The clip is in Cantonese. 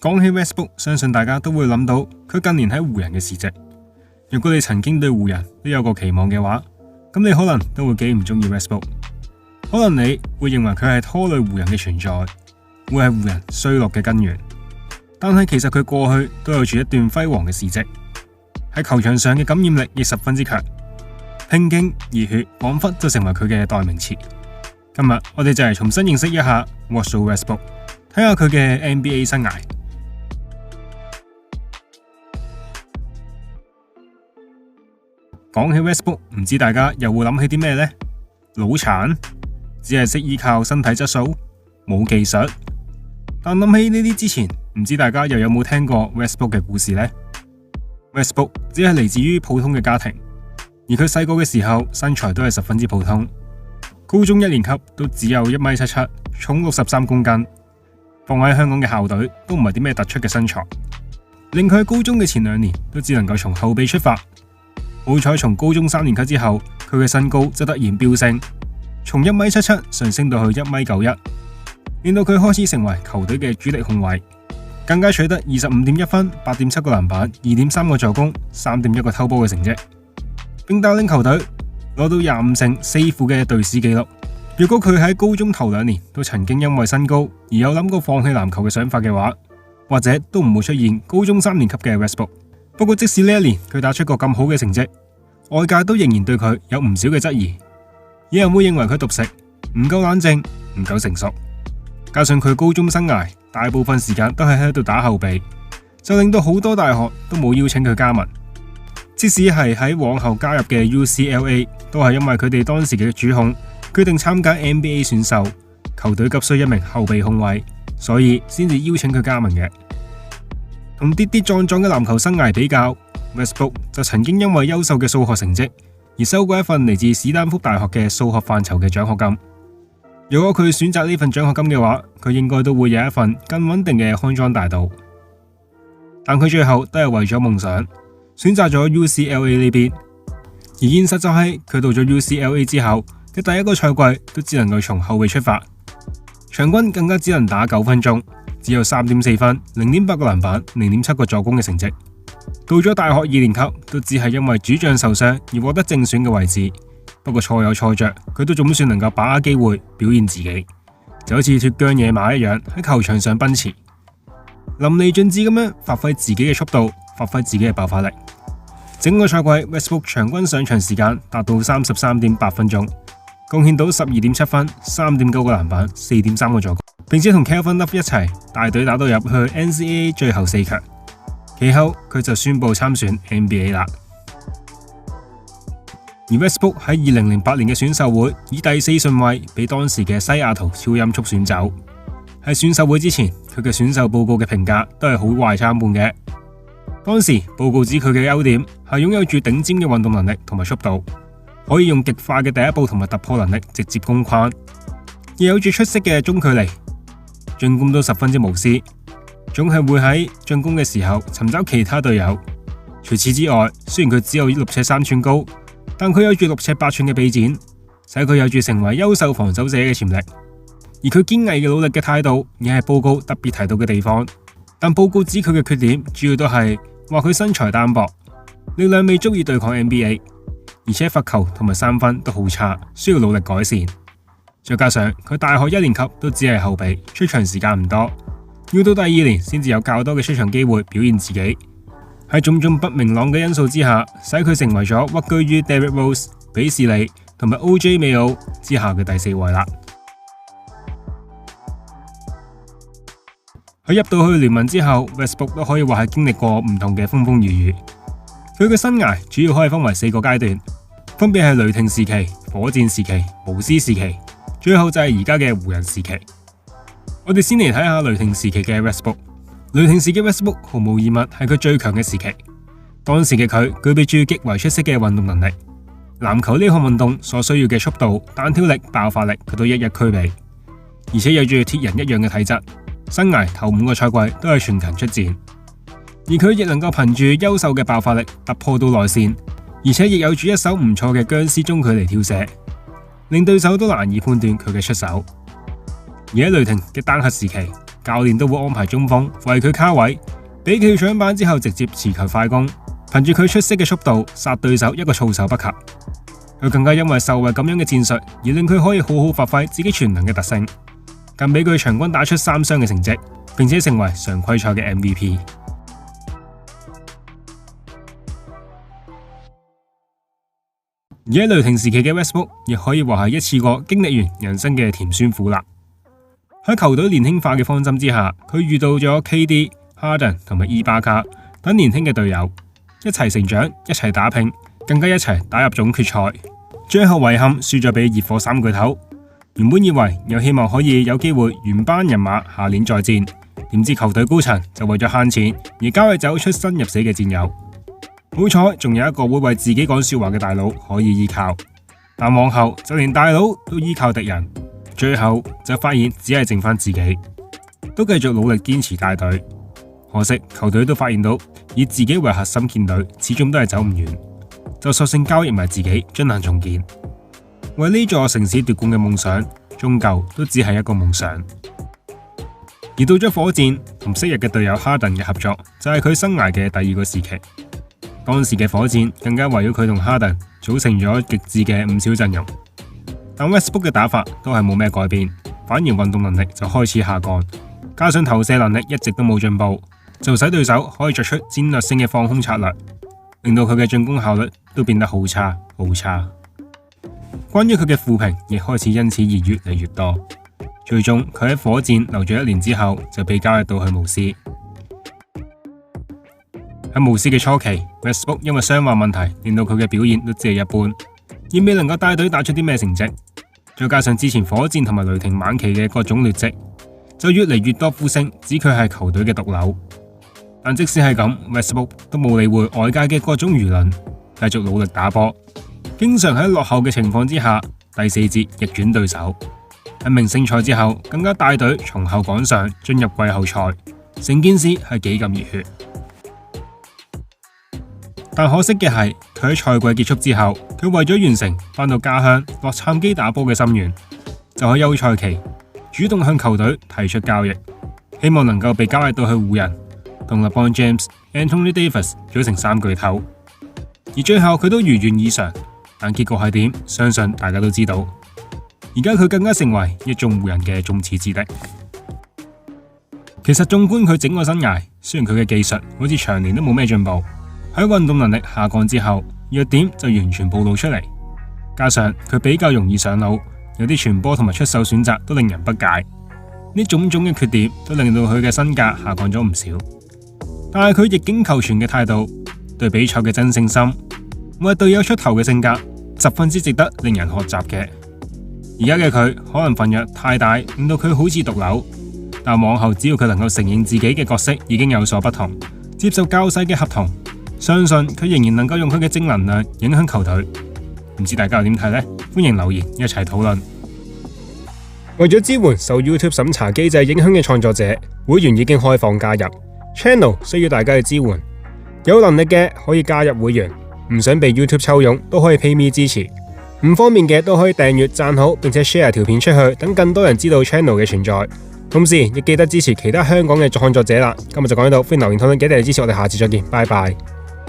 講起 Westbrook， 相信大家都會諗到佢近年喺湖人嘅事蹟。如果你曾經對湖人都有個期望嘅話，咁你可能都會幾唔中意 Westbrook。可能你會認為佢係拖累湖人嘅存在，會係湖人衰落嘅根源。但係其實佢過去都有住一段輝煌嘅事蹟，喺球場上嘅感染力亦十分之強，拼勁熱血仿佛就成為佢嘅代名詞。今日我哋就嚟重新認識一下 Russell Westbrook， 睇下佢嘅 NBA 生涯。講起 Westbrook， 唔知大家又會諗起啲咩呢？腦殘？只係識依靠身體質素，冇技術。但諗起呢啲之前，唔知大家又有冇聽過 Westbrook 嘅故事呢？ Westbrook 只係嚟自於普通嘅家庭，而佢細個嘅時候身材都係十分之普通，高中一年級都只有1米77，重63公斤，放喺香港嘅校隊都唔係啲咩突出嘅身材，令佢喺高中嘅前2年都只能夠從後備出發。好彩從高中3年級之後，佢嘅身高就突然飆升，從1米77上升到去1米91，令到佢開始成為球隊嘅主力控衛，更加取得25.1分、8.7個籃板、2.3個助攻、3.1個偷波嘅成績，並帶領球隊攞到25勝4負嘅隊史紀錄。如果佢喺高中頭2年都曾經因為身高而有諗過放棄籃球嘅想法嘅話，或者都唔會出現高中3年級嘅 Westbrook。不過即使呢一年佢打出個咁好嘅成績，外界都仍然對佢有唔少嘅質疑。有人會認為佢獨食，唔夠冷靜，唔夠成熟，加上佢高中生涯大部分時間都係喺度打後備，就令到好多大學都冇邀請佢加盟。即使係喺往後加入嘅 UCLA， 都係因為佢哋當時嘅主控決定參加 NBA 選秀，球隊急需一名後備控衛，所以先至邀請佢加盟嘅。同跌跌撞撞嘅籃球生涯比較， Westbrook 就曾經因為優秀嘅數學成績而收過一份嚟自史丹福大學嘅數學範疇嘅獎學金。如果佢選擇呢份獎學金嘅話，佢應該都會有一份更穩定嘅康莊大道。但佢最後都係為咗夢想選擇咗 UCLA 呢邊，而現實就係佢到咗 UCLA 之後嘅第一個賽季都只能夠從後備出發，場均更加只能打9分鐘，只有3.4分、0.8個籃板、0.7個助攻嘅成績。到咗大學2年級，都只係因為主將受傷而獲得正選嘅位置。不過錯有錯着，佢都總算能夠把握機會表現自己，就好似脫韁野馬一樣喺球場上奔馳，淋漓盡致咁樣發揮自己嘅速度，發揮自己嘅爆發力。整個賽季 Westbrook 場均上場時間達到33.8分鐘，貢獻到12.7分、3.9個籃板、4.3個助攻，並且同 Kevin Love 一齊帶隊打到入去 NCAA 最後4強。其後佢就宣布參選 NBA 啦。而 Westbrook 喺2008年嘅選秀會以第4順位被當時嘅西雅圖超音速選走。喺選秀會之前，佢嘅選秀報告嘅評價都係好壞參半嘅。當時報告指佢嘅優點係擁有住頂尖嘅運動能力同埋速度，可以用極快嘅第一步同埋突破能力直接攻框，亦有住出色嘅中距離，進攻都十分之無私，總係會喺進攻嘅時候尋找其他隊友。除此之外，雖然佢只有6尺3寸高，但佢有住6尺8寸嘅臂展，使佢有住成為優秀防守者嘅潛力。而佢堅毅嘅努力嘅態度，亦係報告特別提到嘅地方。但報告指佢嘅缺點，主要都係話佢身材單薄，力量未足以對抗 NBA， 而且罰球同埋3分都好差，需要努力改善。再加上佢大學1年級都只係後備，出場時間唔多，要到第2年先至有較多嘅出場機會表現自己。喺種種不明朗嘅因素之下，使佢成為咗屈居於 Derrick Rose、比士利同埋 OJ 美奧之下嘅第4位啦。喺入到去聯盟之後， Westbrook 都可以話係經歷過唔同嘅風風雨雨。佢嘅生涯主要可以分為4個階段，分別係雷霆時期、火箭時期、巫師時期，最後就係而家嘅湖人時期。我哋先嚟睇下雷霆時期嘅 Westbrook。雷霆時嘅 Westbrook 毫無疑問係佢最強嘅時期。當時嘅佢具備住極為出色嘅運動能力，籃球呢項運動所需要嘅速度、彈跳力、爆發力，佢都一一俱備，而且有住鐵人一樣嘅體質。生涯頭5個賽季都係全勤出戰，而佢亦能夠憑住優秀嘅爆發力突破到內線，而且亦有住一手唔錯嘅僵屍中距離跳射，令對手都難以判斷佢嘅出手。而喺雷霆嘅單核時期，教練都會安排中鋒為佢卡位，俾佢搶板之後直接持球快攻，憑住佢出色嘅速度殺對手一個措手不及。佢更加因為受惠咁樣嘅戰術而令佢可以好好發揮自己全能嘅特性，更俾佢場均打出3雙嘅成績，並且成為常規賽嘅 MVP。而喺雷霆時期嘅 Westbrook 亦可以話係一次過經歷完人生嘅甜酸苦辣。喺球隊年輕化嘅方針之下，佢遇到咗 KD、Harden 同埋伊巴卡等年輕嘅隊友，一齊成長，一齊打拼，更加一齊打入總決賽。最後遺憾輸咗俾熱火3巨頭。原本以為有希望可以有機會原班人馬下年再戰，點知球隊高層就為咗慳錢而交易走出生入死嘅戰友。好彩仲有一個會為自己講說話嘅大佬可以依靠，但往後就連大佬都依靠敵人，最後就發現只係剩翻自己，都繼續努力堅持帶隊。可惜球隊都發現到以自己為核心建隊始終都係走唔遠，就索性交易埋自己進行重建。為呢座城市奪冠嘅夢想，終究都只係一個夢想。而到咗火箭同昔日嘅隊友哈登嘅合作，就係佢生涯嘅第2個時期。當時嘅火箭更加為咗佢同哈登組成咗極致嘅5小陣容，但 Westbrook 嘅打法都係冇咩改變，反而運動能力就開始下降，加上投射能力一直都冇進步，就使對手可以作出戰略性嘅放空策略，令到佢嘅進攻效率都變得好差好差。關於佢嘅負評亦開始因此而越嚟越多，最終佢喺火箭留咗1年之後就被交易到去巫師。喺巫師嘅初期 ，Westbrook 因為傷患問題，令到佢嘅表現都只係一般，而未能夠帶隊打出啲咩成績。再加上之前火箭同埋雷霆晚期嘅各種劣跡，就越嚟越多呼聲指佢係球隊嘅毒瘤。但即使係咁 ，Westbrook 都冇理會外界嘅各種輿論，繼續努力打波。經常喺落後嘅情況之下，第4節逆轉對手。喺明星賽之後，更加帶隊從後趕上，進入季後賽。成件事係幾咁熱血。但可惜嘅係，佢喺賽季結束之後，佢為咗完成返到家鄉洛杉磯打波嘅心願，就喺休賽期主動向球隊提出交易，希望能夠被交易到去湖人，同 LeBron James、Anthony Davis 組成3巨頭。而最後佢都如願以償，但結果係點，相信大家都知道。而家佢更加成為一眾湖人嘅眾矢之的。其實縱觀佢整個生涯，雖然佢嘅技術好似長年都冇咩進步，喺運動能力下降之後，弱點就完全暴露出嚟。加上佢比較容易上腦，有啲傳波同埋出手選擇都令人不解。呢種種嘅缺點都令到佢嘅身價下降咗唔少。但係佢逆境求全嘅態度，對比賽嘅真性心，為隊友出頭嘅性格，十分之值得令人學習嘅。而家嘅佢可能份約太大，令到佢好似毒瘤，但往後只要佢能夠承認自己嘅角色已經有所不同，接受較細嘅合同，相信佢仍然能夠用佢嘅正能量影響球隊。唔知大家又點睇呢？歡迎留言一齊討論。為咗支援受 YouTube 審查機制影響嘅創作者，會員已經開放加入 Channel， 需要大家嘅支援。有能力嘅可以加入會員，唔想被 YouTube 抽佣都可以 PayMe 支持。唔方便嘅都可以訂閱、讚好，並且 share 條片出去，等更多人知道 Channel 嘅存在。同時亦記得支持其他香港嘅創作者啦。今日就講到呢度，歡迎留言討論，記得嚟支持我哋，下次再見，拜拜。